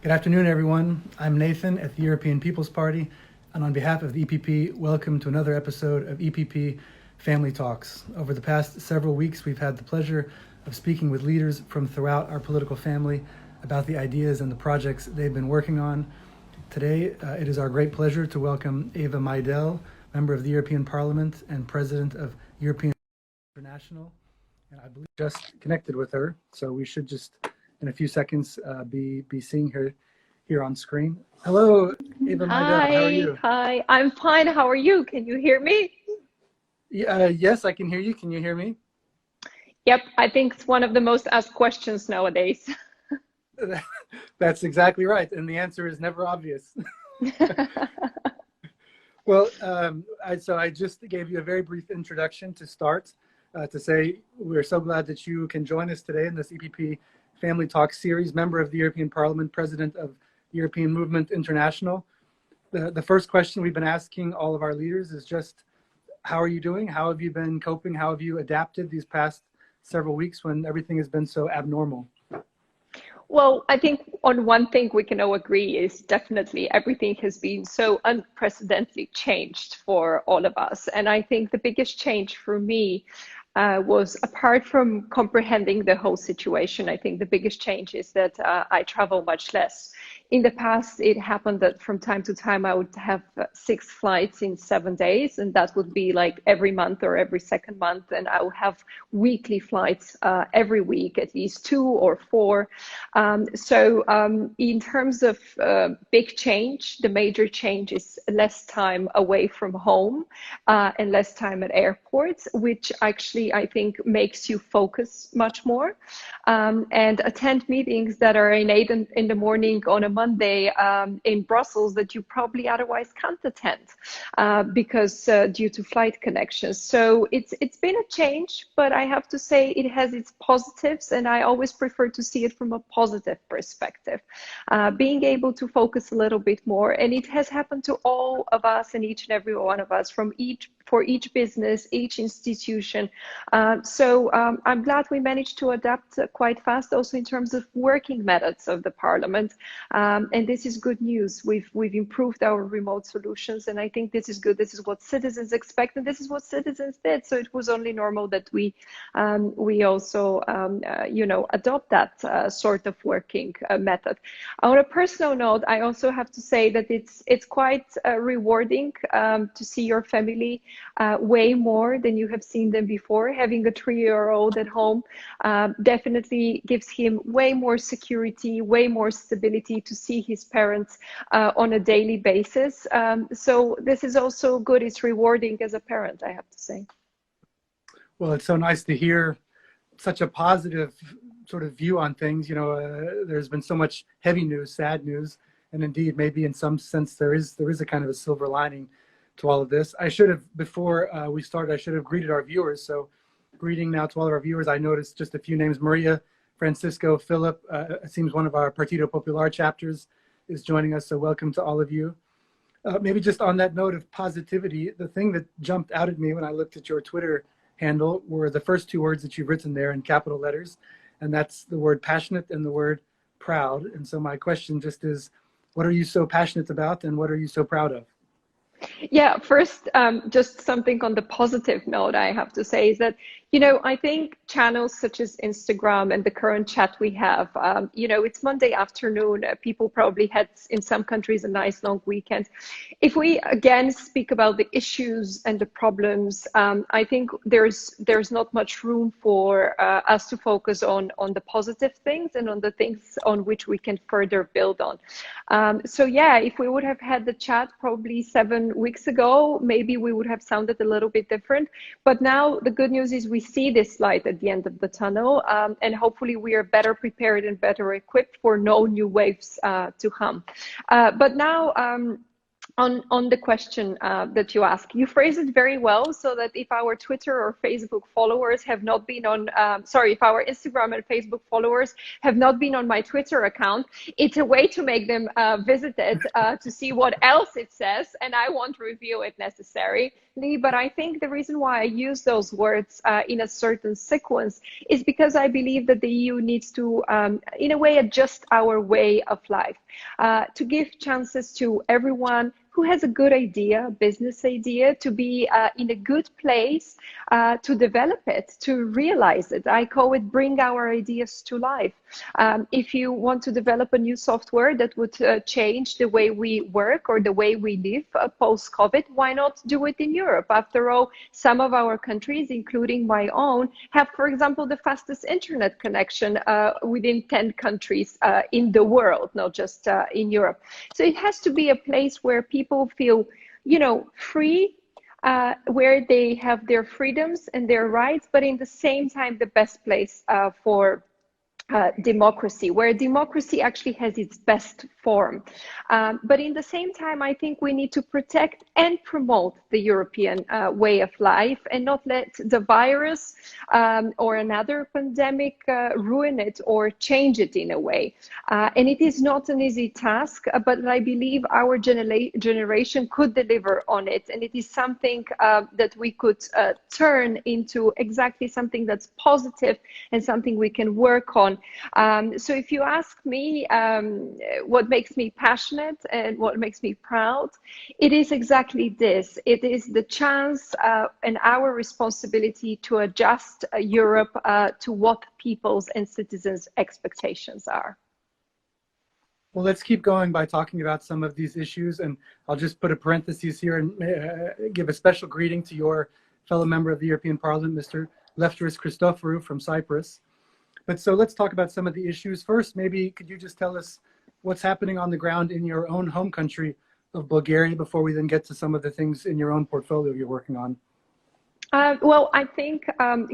Good afternoon, everyone. I'm Nathan at the European People's Party, and on behalf of the EPP, welcome to another episode of EPP Family Talks. Over the past several weeks, we've had the pleasure of speaking with leaders from throughout our political family about the ideas and the projects they've been working on. Today, it is our great pleasure to welcome Eva Maydell, member of the European Parliament and president of European International. And I believe just connected with her, so we should just in a few seconds be seeing her here on screen. Hello, Eva Maydell. How are you? Hi. I'm fine. How are you? Can you hear me? Yes, I can hear you. Can you hear me? Yep, I think it's one of the most asked questions nowadays. That's exactly right, and the answer is never obvious. Well, I just gave you a very brief introduction to start, to say we're so glad that you can join us today in this EPP Family Talk series, member of the European Parliament, president of the European Movement International. The first question we've been asking all of our leaders is just, how are you doing? How have you been coping? How have you adapted these past several weeks when everything has been so abnormal? Well, I think on one thing we can all agree is definitely everything has been so unprecedentedly changed for all of us. And I think the biggest change for me was, apart from comprehending the whole situation, I think the biggest change is that I travel much less. In the past, it happened that from time to time I would have 6 flights in 7 days, and that would be like every month or every second month. And I would have weekly flights every week, at least 2 or 4. In terms of big change, the major change is less time away from home and less time at airports, which actually I think makes you focus much more and attend meetings that are in 8 in the morning on a Monday in Brussels that you probably otherwise can't attend because due to flight connections. So it's been a change, but I have to say it has its positives, and I always prefer to see it from a positive perspective. Being able to focus a little bit more, and it has happened to all of us and each and every one of us for each business, each institution. I'm glad we managed to adapt quite fast, also in terms of working methods of the Parliament. And this is good news. We've improved our remote solutions, and I think this is good. This is what citizens expect, and this is what citizens did. So it was only normal that we also adopt that sort of working method. On a personal note, I also have to say that it's quite rewarding to see your family way more than you have seen them before. Having a 3-year-old at home definitely gives him way more security, way more stability to see his parents on a daily basis. So this is also good. It's rewarding as a parent, I have to say. Well, it's so nice to hear such a positive sort of view on things. There's been so much heavy news, sad news, and indeed, maybe in some sense, there is a kind of a silver lining to all of this. I should have, before we started, I should have greeted our viewers. So greeting now to all of our viewers. I noticed just a few names. Maria, Francisco, Philip, it seems one of our Partido Popular chapters is joining us. So welcome to all of you. Maybe just on that note of positivity, the thing that jumped out at me when I looked at your Twitter handle were the first 2 words that you've written there in capital letters. And that's the word passionate and the word proud. And so my question just is, what are you so passionate about and what are you so proud of? Yeah, first, just something on the positive note I have to say is that, I think channels such as Instagram and the current chat we have, it's Monday afternoon. People probably had in some countries a nice long weekend. If we again speak about the issues and the problems, I think there's not much room for us to focus on the positive things and on the things on which we can further build on. If we would have had the chat probably 7 weeks ago, maybe we would have sounded a little bit different. But now the good news is we see this light at the end of the tunnel, and hopefully we are better prepared and better equipped for no new waves to come. But now On the question that you ask, you phrase it very well, so that if our Twitter or Facebook followers have not been on, sorry, if our Instagram and Facebook followers have not been on my Twitter account, it's a way to make them visit it to see what else it says, and I won't review it necessarily. But I think the reason why I use those words in a certain sequence is because I believe that the EU needs to, in a way, adjust our way of life, to give chances to everyone who has a good idea, business idea, to be in a good place to develop it, to realize it. I call it bring our ideas to life. If you want to develop a new software that would change the way we work or the way we live post-COVID, why not do it in Europe? After all, some of our countries, including my own, have, for example, the fastest internet connection within 10 countries in the world, not just in Europe. So it has to be a place where people feel, free, where they have their freedoms and their rights, but in the same time, the best place for democracy, where democracy actually has its best form. But in the same time, I think we need to protect and promote the European way of life and not let the virus or another pandemic ruin it or change it in a way. And it is not an easy task, but I believe our generation could deliver on it. And it is something that we could turn into exactly something that's positive and something we can work on. So if you ask me what makes me passionate and what makes me proud, it is exactly this. It is the chance and our responsibility to adjust Europe to what people's and citizens' expectations are. Well, let's keep going by talking about some of these issues, and I'll just put a parenthesis here and give a special greeting to your fellow member of the European Parliament, Mr. Lefteris Christoforou from Cyprus. But so let's talk about some of the issues. First, maybe could you just tell us what's happening on the ground in your own home country of Bulgaria before we then get to some of the things in your own portfolio you're working on? Well, I think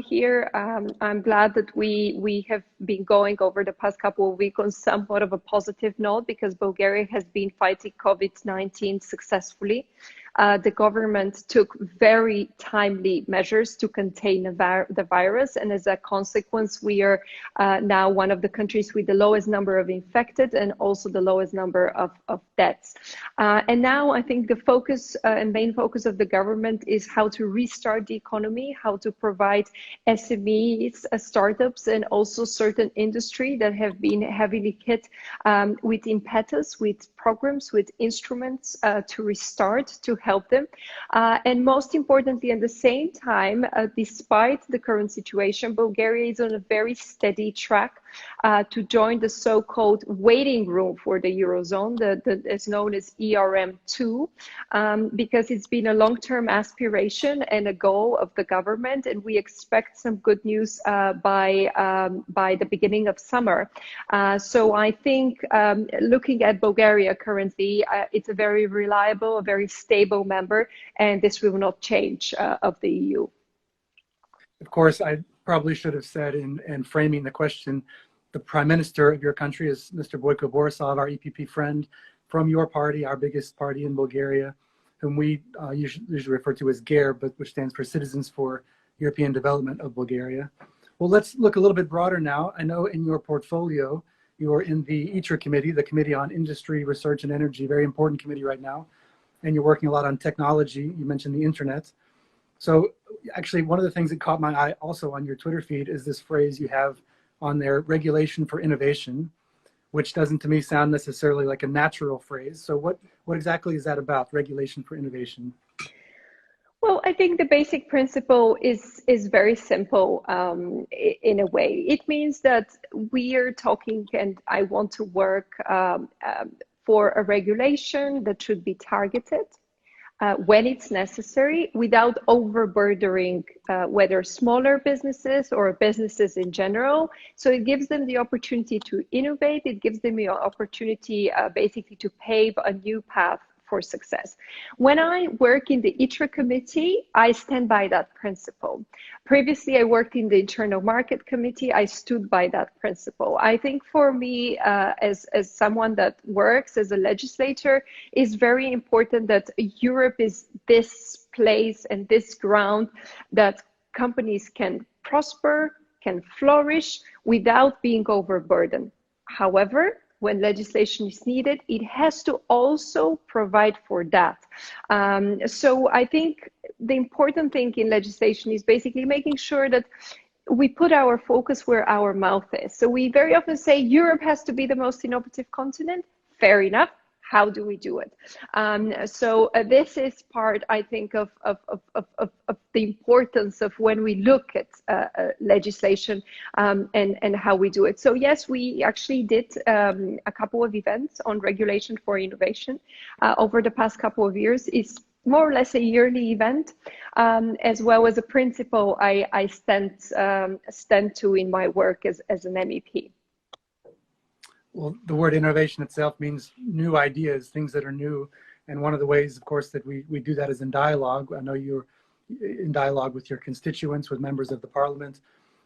here I'm glad that we have been going over the past couple of weeks on somewhat of a positive note, because Bulgaria has been fighting COVID-19 successfully. The government took very timely measures to contain the virus, and as a consequence, we are now one of the countries with the lowest number of infected and also the lowest number of deaths. And now I think the focus and main focus of the government is how to restart the economy, how to provide SMEs, startups, and also certain industry that have been heavily hit with impetus, with programs, with instruments to restart, to help them. And most importantly, at the same time, despite the current situation, Bulgaria is on a very steady track to join the so-called waiting room for the Eurozone, that is known as ERM2, because it's been a long-term aspiration and a goal of the government, and we expect some good news by the beginning of summer. So I think looking at Bulgaria currently, it's a very reliable, a very stable member, and this will not change of the EU. Of course, I probably should have said in framing the question, the Prime Minister of your country is Mr. Boyko Borisov, our EPP friend from your party, our biggest party in Bulgaria, whom we usually refer to as GER, but which stands for Citizens for European Development of Bulgaria. Well, let's look a little bit broader now. I know in your portfolio, you are in the ITRE committee, the Committee on Industry, Research, and Energy, very important committee right now. And you're working a lot on technology. You mentioned the internet. So actually, one of the things that caught my eye also on your Twitter feed is this phrase you have on there, regulation for innovation, which doesn't to me sound necessarily like a natural phrase. So what exactly is that about, regulation for innovation? Well, I think the basic principle is very simple in a way. It means that we are talking, and I want to work for a regulation that should be targeted when it's necessary, without overburdening whether smaller businesses or businesses in general. So it gives them the opportunity to innovate. It gives them the opportunity basically to pave a new path for success. When I work in the ITRA committee, I stand by that principle. Previously, I worked in the Internal Market Committee. I stood by that principle. I think for me, as someone that works as a legislator, it's very important that Europe is this place and this ground that companies can prosper, can flourish without being overburdened. However, when legislation is needed, it has to also provide for that. So I think the important thing in legislation is basically making sure that we put our focus where our mouth is. So we very often say Europe has to be the most innovative continent. Fair enough. How do we do it? This is part, I think, of the importance of when we look at legislation and how we do it. So yes, we actually did a couple of events on regulation for innovation over the past couple of years. It's more or less a yearly event, as well as a principle I stand to in my work as an MEP. Well, the word innovation itself means new ideas, things that are new. And one of the ways, of course, that we do that is in dialogue. I know you're in dialogue with your constituents, with members of the parliament.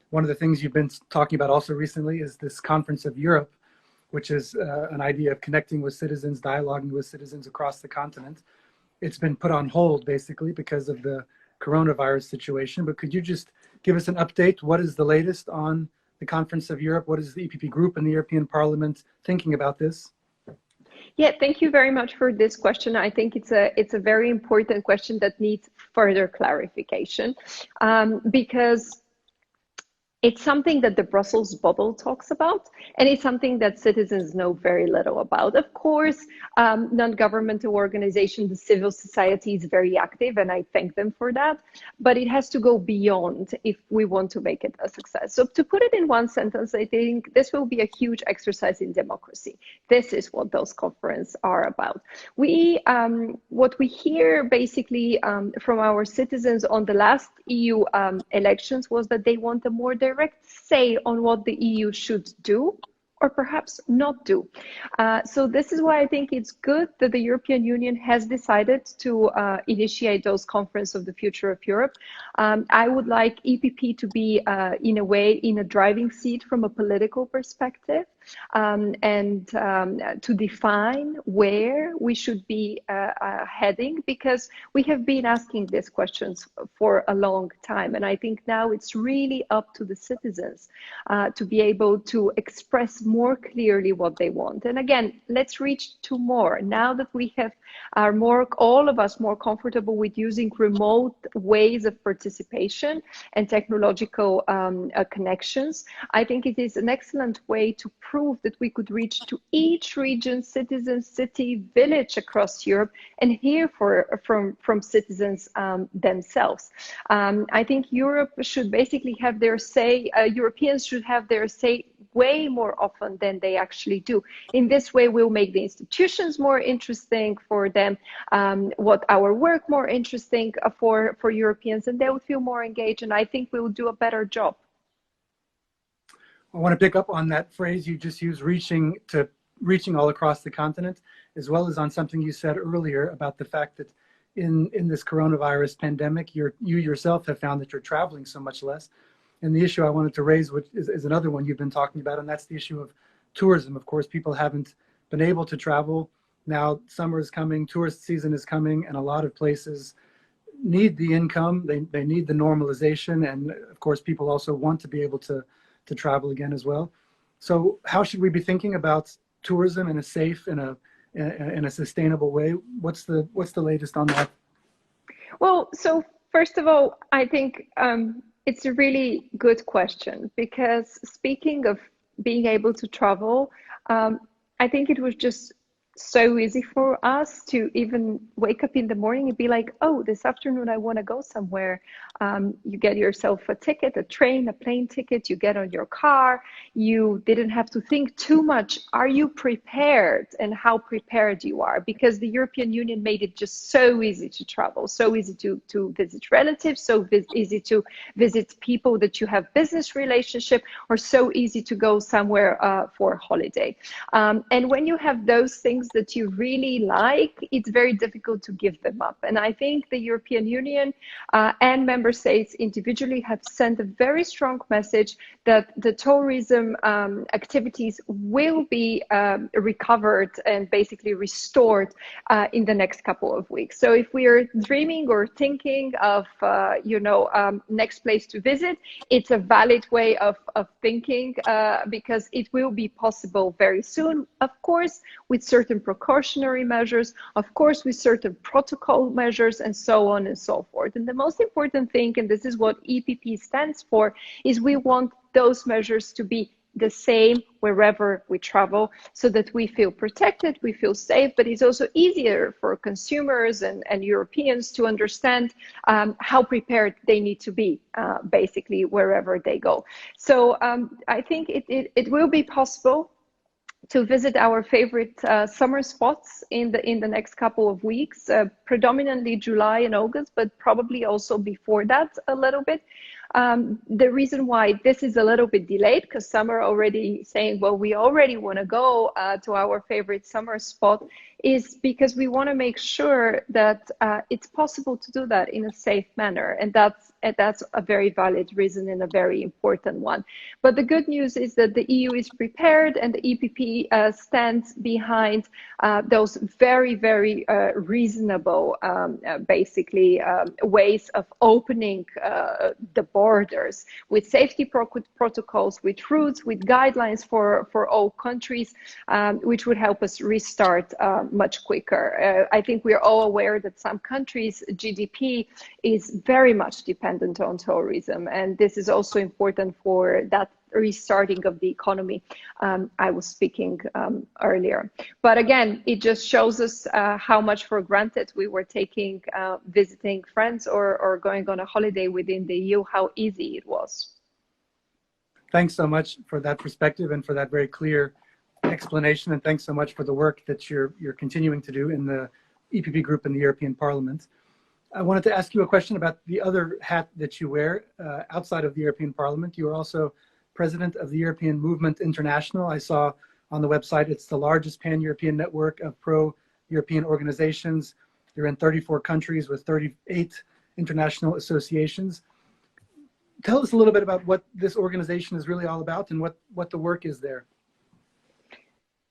One of the things you've been talking about also recently is this Conference of Europe, which is an idea of connecting with citizens, dialoguing with citizens across the continent. It's been put on hold, basically, because of the coronavirus situation. But could you just give us an update? What is the latest on the Conference of Europe? What is the EPP group and the European Parliament thinking about this? Yeah, thank you very much for this question. I think it's a very important question that needs further clarification, because it's something that the Brussels bubble talks about, and it's something that citizens know very little about. Of course, non-governmental organizations, the civil society is very active, and I thank them for that, but it has to go beyond if we want to make it a success. So to put it in one sentence, I think this will be a huge exercise in democracy. This is what those conferences are about. What we hear basically from our citizens on the last EU elections was that they want a more direct say on what the EU should do or perhaps not do. So this is why I think it's good that the European Union has decided to initiate those conferences of the future of Europe. I would like EPP to be, in a way, in a driving seat from a political perspective, and to define where we should be heading, because we have been asking these questions for a long time. And I think now it's really up to the citizens to be able to express more clearly what they want. And again, let's reach to more. Now that we are all of us more comfortable with using remote ways of participation and technological connections, I think it is an excellent way to prove that we could reach to each region, citizen, city, village across Europe and hear from citizens themselves. I think Europe should basically have their say, Europeans should have their say way more often than they actually do. In this way, we'll make the institutions more interesting for them, what our work more interesting for Europeans, and they will feel more engaged, and I think we will do a better job. I want to pick up on that phrase you just used, reaching all across the continent, as well as on something you said earlier about the fact that in this coronavirus pandemic, you yourself have found that you're traveling so much less. And the issue I wanted to raise, which is another one you've been talking about, and that's the issue of tourism. Of course, people haven't been able to travel. Now summer is coming, tourist season is coming, and a lot of places need the income. They need the normalization. And of course, people also want to be able to travel again as well. So how should we be thinking about tourism in a safe, in a sustainable way? What's the latest on that? Well, so first of all, I think it's a really good question, because speaking of being able to travel, I think it was just so easy for us to even wake up in the morning and be like, oh, this afternoon I want to go somewhere. You get yourself a ticket, a train, a plane ticket, you get on your car, you didn't have to think too much. Are you prepared, and how prepared you are? Because the European Union made it just so easy to travel, so easy to visit relatives, so easy to visit people that you have business relationship, or so easy to go somewhere for a holiday. And when you have those things values that you really like, it's very difficult to give them up. And I think the European Union and member states individually have sent a very strong message that the tourism activities will be recovered and basically restored in the next couple of weeks. So if we are dreaming or thinking of, next place to visit, it's a valid way of thinking because it will be possible very soon, of course, with certain precautionary measures, of course, with certain protocol measures, and so on and so forth. And the most important thing, and this is what EPP stands for, is we want those measures to be the same wherever we travel so that we feel protected, we feel safe, but it's also easier for consumers and Europeans to understand how prepared they need to be basically wherever they go. So I think it will be possible to visit our favorite summer spots in the next couple of weeks, predominantly July and August, but probably also before that a little bit. The reason why this is a little bit delayed, because some are already saying, well, we already want to go to our favorite summer spot, is because we want to make sure that it's possible to do that in a safe manner. And that's a very valid reason and a very important one. But the good news is that the EU is prepared, and the EPP stands behind those very, very reasonable, basically, ways of opening the borders with safety protocols, with routes, with guidelines for all countries, which would help us restart much quicker. I think we're all aware that some countries' GDP is very much dependent on tourism, and this is also important for that restarting of the economy I was speaking earlier. But again, it just shows us how much for granted we were taking visiting friends or going on a holiday within the EU, how easy it was. Thanks so much for that perspective and for that very clear explanation, and thanks so much for the work that you're continuing to do in the EPP group in the European Parliament. I wanted to ask you a question about the other hat that you wear outside of the European Parliament. You are also president of the European Movement International. I saw on the website it's the largest pan-European network of pro-European organizations. You're in 34 countries with 38 international associations. Tell us a little bit about what this organization is really all about and what the work is there.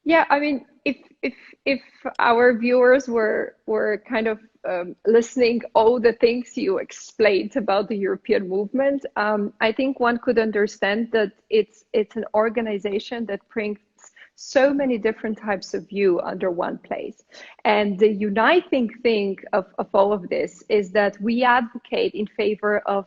Yeah, I mean, if our viewers were kind of listening all the things you explained about the European movement, I think one could understand that it's an organization that brings so many different types of view under one place. And the uniting thing of all of this is that we advocate in favor of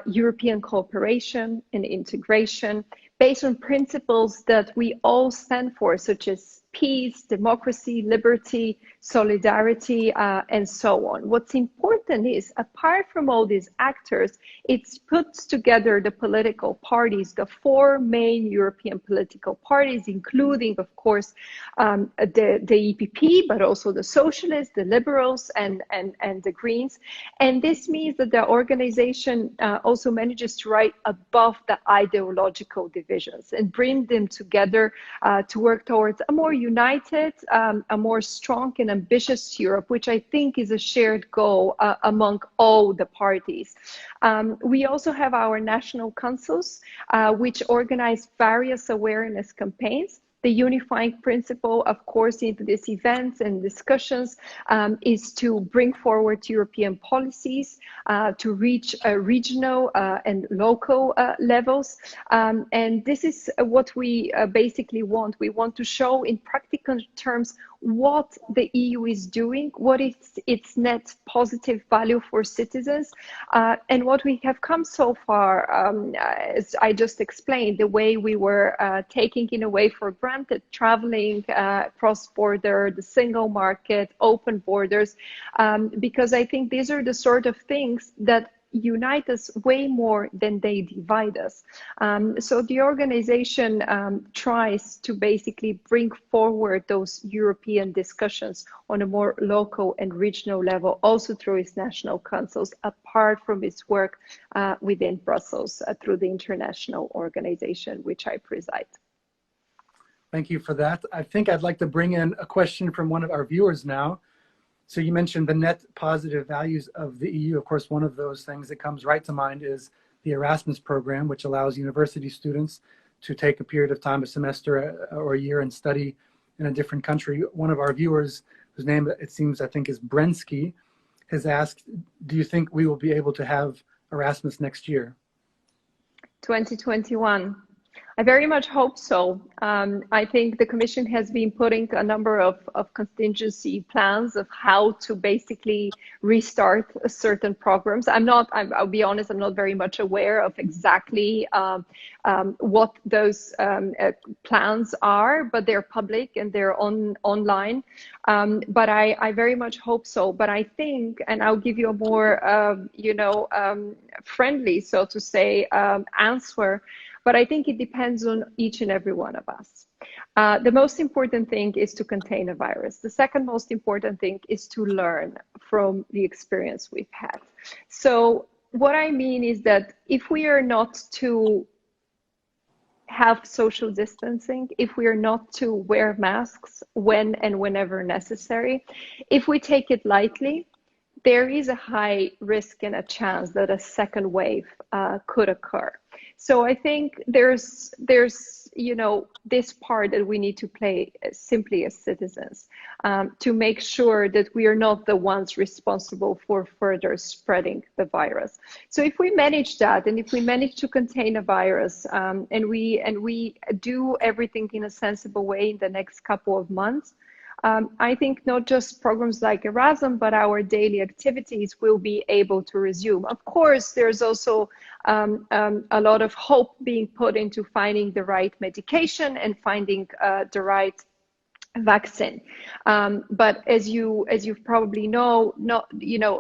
European cooperation and integration based on principles that we all stand for, such as peace, democracy, liberty, solidarity, and so on. What's important is, apart from all these actors, it puts together the political parties, the four main European political parties, including, of course, the EPP, but also the Socialists, the Liberals, and the Greens. And this means that the organization also manages to rise above the ideological divisions and bring them together to work towards a more united, a more strong and ambitious Europe, which I think is a shared goal among all the parties. We also have our national councils, which organize various awareness campaigns. The unifying principle, of course, into these events and discussions is to bring forward European policies to reach regional and local levels. And this is what we basically want. We want to show in practical terms what the EU is doing, what is its net positive value for citizens, and what we have come so far, as I just explained, the way we were taking in a way for granted, traveling cross-border, the single market, open borders, because I think these are the sort of things that unite us way more than they divide us. So the organization tries to basically bring forward those European discussions on a more local and regional level, also through its national councils, apart from its work within Brussels through the international organization, which I preside. Thank you for that. I think I'd like to bring in a question from one of our viewers now. So you mentioned the net positive values of the EU. Of course, one of those things that comes right to mind is the Erasmus program, which allows university students to take a period of time, a semester or a year, and study in a different country. One of our viewers, whose name it seems I think is Brensky, has asked, do you think we will be able to have Erasmus next year? 2021. I very much hope so. I think the Commission has been putting a number of contingency plans of how to basically restart certain programs. I'll be honest, I'm not very much aware of exactly what those plans are, but they're public and they're online. But I very much hope so. But I think, and I'll give you a more, friendly, so to say, answer. But I think it depends on each and every one of us. The most important thing is to contain a virus. The second most important thing is to learn from the experience we've had. So what I mean is that if we are not to have social distancing, if we are not to wear masks when and whenever necessary, if we take it lightly, there is a high risk and a chance that a second wave could occur. So I think there's this part that we need to play simply as citizens to make sure that we are not the ones responsible for further spreading the virus. So if we manage that, and if we manage to contain a virus, and we do everything in a sensible way in the next couple of months, I think not just programs like Erasmus, but our daily activities will be able to resume. Of course, there's also a lot of hope being put into finding the right medication and finding the right vaccine. But as you probably know,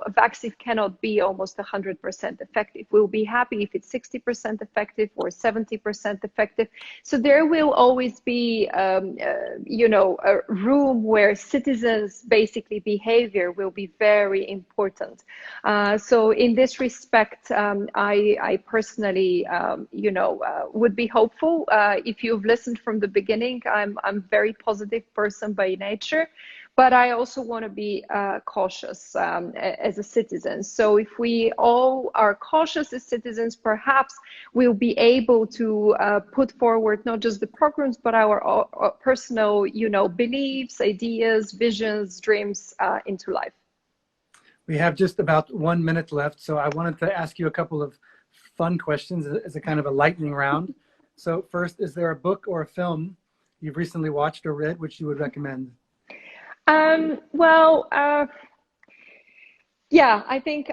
a vaccine cannot be almost 100% effective. We'll be happy if it's 60% effective or 70% effective. So there will always be, a room where citizens' basically behavior will be very important. So in this respect, I personally, would be hopeful. If you've listened from the beginning, I'm very positive person by nature, but I also want to be cautious as a citizen. So if we all are cautious as citizens, perhaps we'll be able to put forward not just the programs, but our personal, beliefs, ideas, visions, dreams into life. We have just about 1 minute left, so I wanted to ask you a couple of fun questions as a kind of a lightning round. So first, is there a book or a film you've recently watched or read which you would recommend? Yeah, I think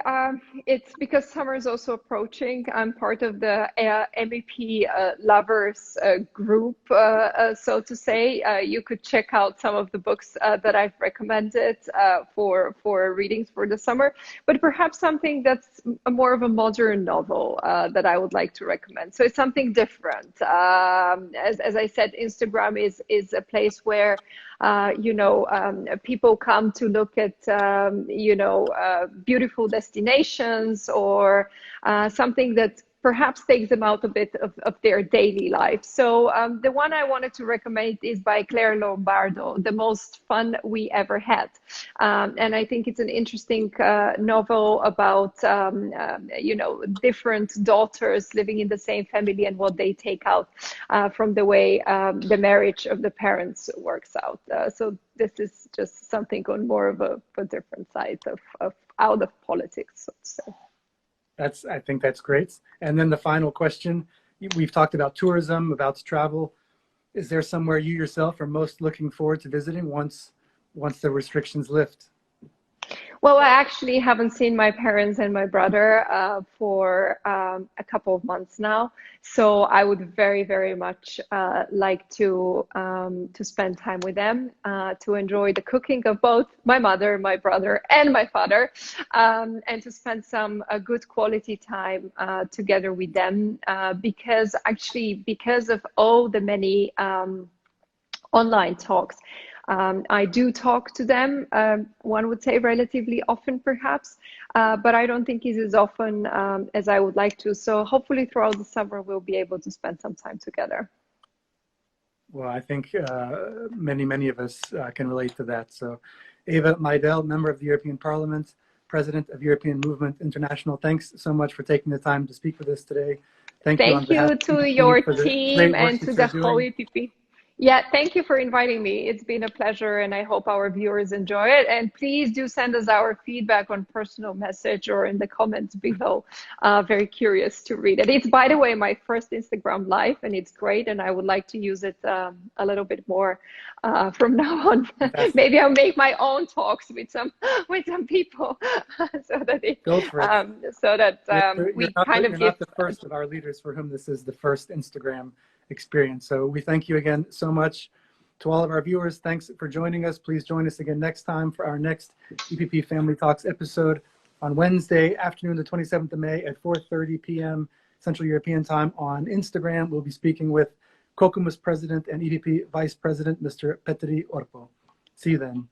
it's because summer is also approaching. I'm part of the MEP lovers group, so to say. You could check out some of the books that I've recommended for readings for the summer, but perhaps something that's more of a modern novel that I would like to recommend. So it's something different. As I said, Instagram is a place where people come to look at, beautiful destinations or something that perhaps takes them out a bit of their daily life. So the one I wanted to recommend is by Claire Lombardo, The Most Fun We Ever Had. And I think it's an interesting novel about, different daughters living in the same family and what they take out from the way the marriage of the parents works out. So this is just something on more of a different side of out of politics, so to say. I think that's great. And then the final question, we've talked about tourism, about travel. Is there somewhere you yourself are most looking forward to visiting once the restrictions lift? Well, I actually haven't seen my parents and my brother for a couple of months now. So I would very, very much like to spend time with them, to enjoy the cooking of both my mother, my brother, and my father, and to spend some good quality time together with them. Because of all the many online talks, I do talk to them, one would say relatively often perhaps, but I don't think it's as often as I would like to. So hopefully throughout the summer, we'll be able to spend some time together. Well, I think many of us can relate to that. So, Eva Maydell, member of the European Parliament, president of European Movement International, thanks so much for taking the time to speak with us today. Thank you on Thank behalf you of to EPP your for the team great work and to that the you're whole doing. EPP. Yeah, thank you for inviting me. It's been a pleasure, and I hope our viewers enjoy it. And please do send us our feedback on personal message or in the comments below. Very curious to read it. It's, by the way, my first Instagram live, and it's great. And I would like to use it a little bit more from now on. Fantastic. Maybe I'll make my own talks with some people, so that Go for it. we kind of You're give. not the first of our leaders for whom this is the first Instagram experience. So we thank you again so much. To all of our viewers, thanks for joining us. Please join us again next time for our next EPP Family Talks episode on Wednesday afternoon, the 27th of May at 4:30 p.m. Central European Time on Instagram. We'll be speaking with Kokomus President and EPP Vice President, Mr. Petteri Orpo. See you then.